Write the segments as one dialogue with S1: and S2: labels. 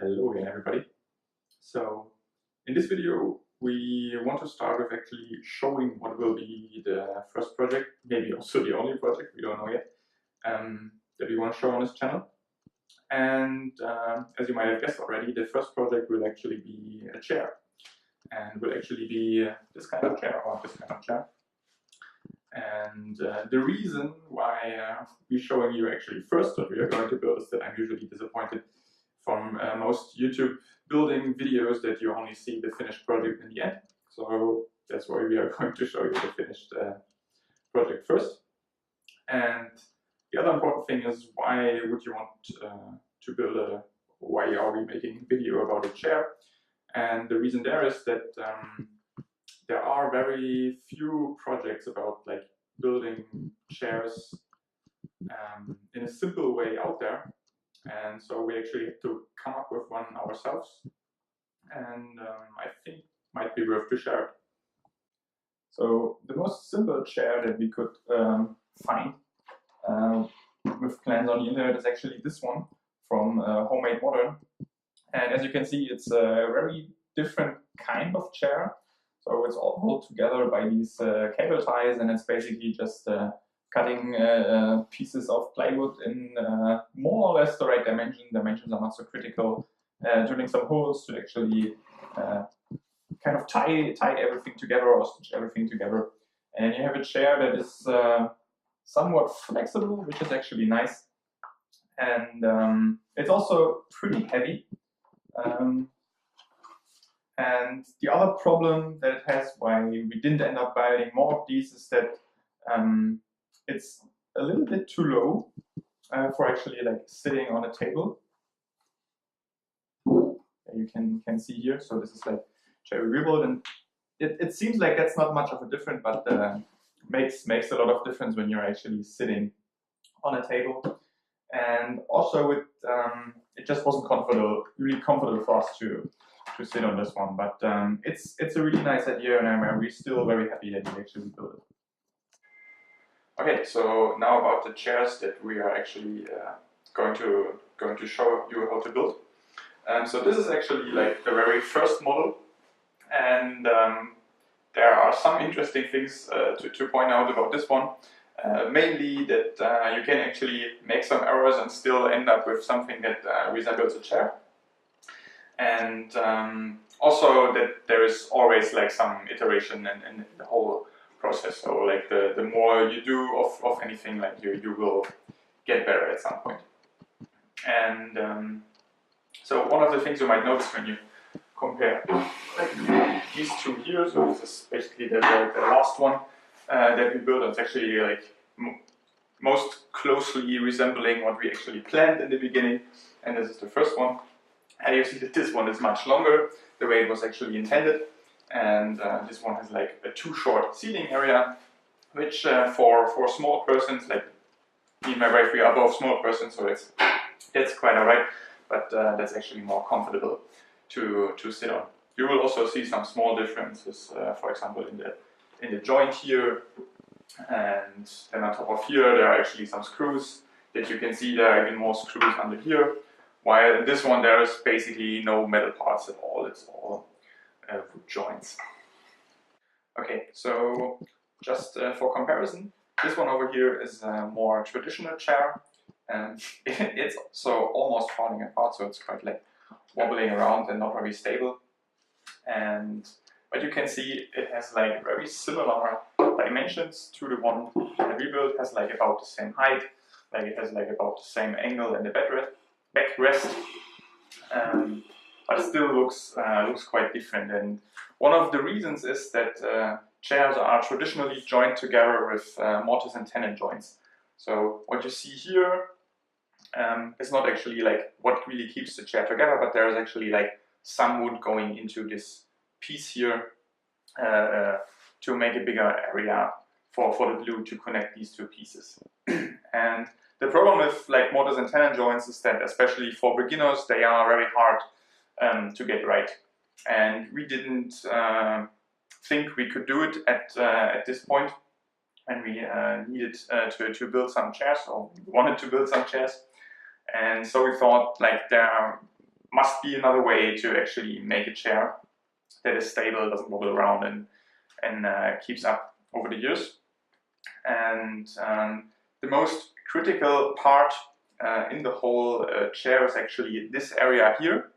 S1: Hello again, everybody. So in this video, we want to start with actually showing what will be the first project, maybe also the only project, we don't know yet, that we want to show on this channel. And as you might have guessed already, the first project will actually be a chair, and will actually be this kind of chair or this kind of chair. And the reason why we're showing you actually first what we are going to build is that I'm usually disappointed from most YouTube building videos that you only see the finished project in the end. So that's why we are going to show you the finished project first. And the other important thing is, why would you want to build why are we making a video about a chair? And the reason there is that there are very few projects about like building chairs in a simple way out there, and so we actually had to come up with one ourselves, and I think might be worth to share it. So the most simple chair that we could find with plans on the internet is actually this one from Homemade Modern, and as you can see, it's a very different kind of chair. So it's all held together by these cable ties, and it's basically just cutting pieces of plywood in more or less the right dimension. Dimensions are not so critical. Drilling some holes to actually kind of tie everything together or stitch everything together. And you have a chair that is somewhat flexible, which is actually nice. And it's also pretty heavy. And the other problem that it has, why we didn't end up buying more of these, is that it's a little bit too low for actually like sitting on a table. You can see here. So this is like cherry rebuild, and it seems like that's not much of a difference, but makes a lot of difference when you're actually sitting on a table. And also it just wasn't really comfortable for us to sit on this one, but it's a really nice idea, and we're still very happy that we actually built it. Okay, so now about the chairs that we are actually going to show you how to build. So this is actually like the very first model, and there are some interesting things to point out about this one. Mainly that you can actually make some errors and still end up with something that resembles a chair. And also that there is always like some iteration in the whole process. So like the more you do of anything, like you will get better at some point. And so one of the things you might notice when you compare like these two here, so this is basically the last one that we built. It's actually like most closely resembling what we actually planned in the beginning, and this is the first one. And you see that this one is much longer, the way it was actually intended, and this one has like a too short seating area, which for small persons, like me and my wife, we are both small persons, so that's quite alright, but that's actually more comfortable to sit on. You will also see some small differences, for example in the joint here, and then on top of here there are actually some screws that you can see. There are even more screws under here, while in this one there is basically no metal parts at all. It's all wood joints. Okay, so just for comparison, this one over here is a more traditional chair, and it's also almost falling apart, so it's quite like wobbling around and not very stable. But you can see it has like very similar dimensions to the one that we built. It has like about the same height, like it has like about the same angle in the backrest, but it still looks quite different. And one of the reasons is that chairs are traditionally joined together with mortise and tenon joints. So what you see here is not actually like what really keeps the chair together, but there is actually like some wood going into this piece here to make a bigger area for the glue to connect these two pieces. And the problem with like mortise and tenon joints is that, especially for beginners, they are very hard to get right. And we didn't think we could do it at this point, and we needed to build some chairs, or we wanted to build some chairs. And so we thought like there must be another way to actually make a chair that is stable, doesn't wobble around, and keeps up over the years. And the most critical part in the whole chair is actually this area here.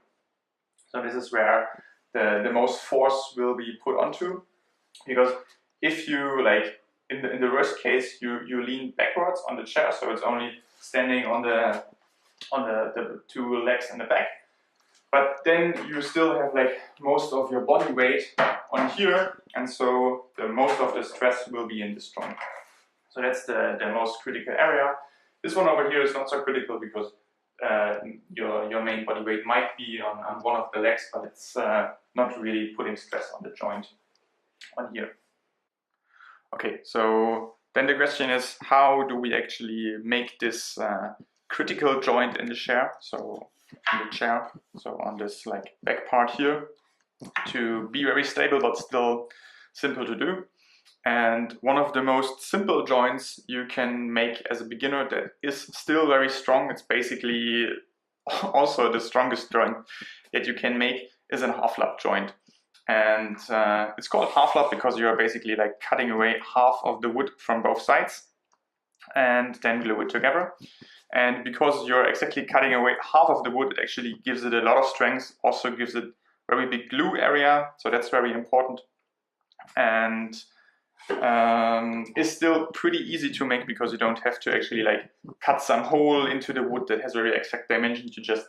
S1: So this is where the most force will be put onto, because if you, like, in the worst case, you lean backwards on the chair, so it's only standing on the two legs in the back, but then you still have like most of your body weight on here, and so most of the stress will be in this joint. So that's the most critical area. This one over here is not so critical because your main body weight might be on one of the legs, but it's not really putting stress on the joint on here. Okay, so then the question is, how do we actually make this critical joint in the chair, so on this like back part here, to be very stable but still simple to do? And one of the most simple joints you can make as a beginner that is still very strong, it's basically also the strongest joint that you can make, is a half lap joint. And it's called half lap because you're basically like cutting away half of the wood from both sides and then glue it together. And because you're exactly cutting away half of the wood, it actually gives it a lot of strength, also gives it very big glue area, so that's very important. And is still pretty easy to make because you don't have to actually like cut some hole into the wood that has very exact dimensions. You just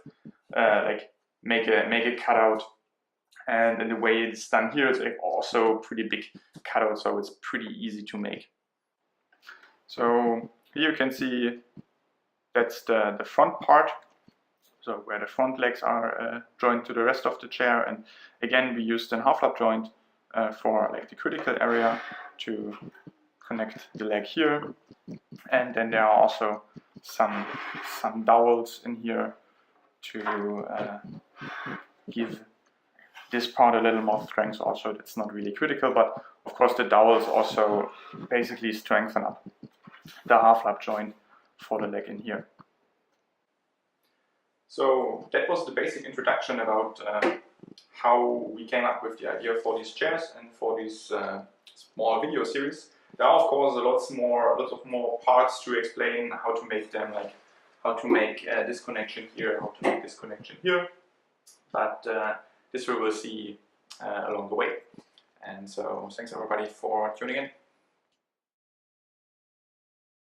S1: like make a cutout. And in the way it's done here, it's also pretty big cutout, so it's pretty easy to make. So here you can see that's the front part, so where the front legs are joined to the rest of the chair. And again, we used a half lap joint for like the critical area to connect the leg here. And then there are also some dowels in here to give this part a little more strength. Also, that's not really critical, but of course the dowels also basically strengthen up the half lap joint for the leg in here. So that was the basic introduction about how we came up with the idea for these chairs and for this small video series. There are of course lots of more parts to explain how to make them, like how to make this connection here, how to make this connection here, but this we will see along the way. And so thanks everybody for tuning in.